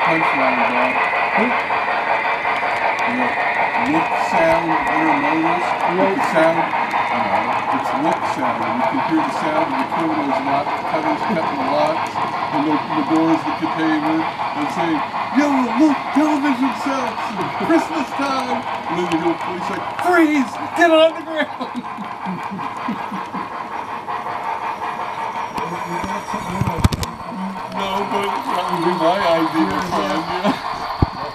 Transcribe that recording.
punchline, dog. Lick sound intermodals. Lick sound. It's lick sound. You can hear the sound of the criminals cutters cutting the locks and the doors, the container, and saying, "Yo, look, television sets, Christmas time." And then you hear the police like, "Freeze! Get on the ground!" No, but that would be my idea, son. Yeah.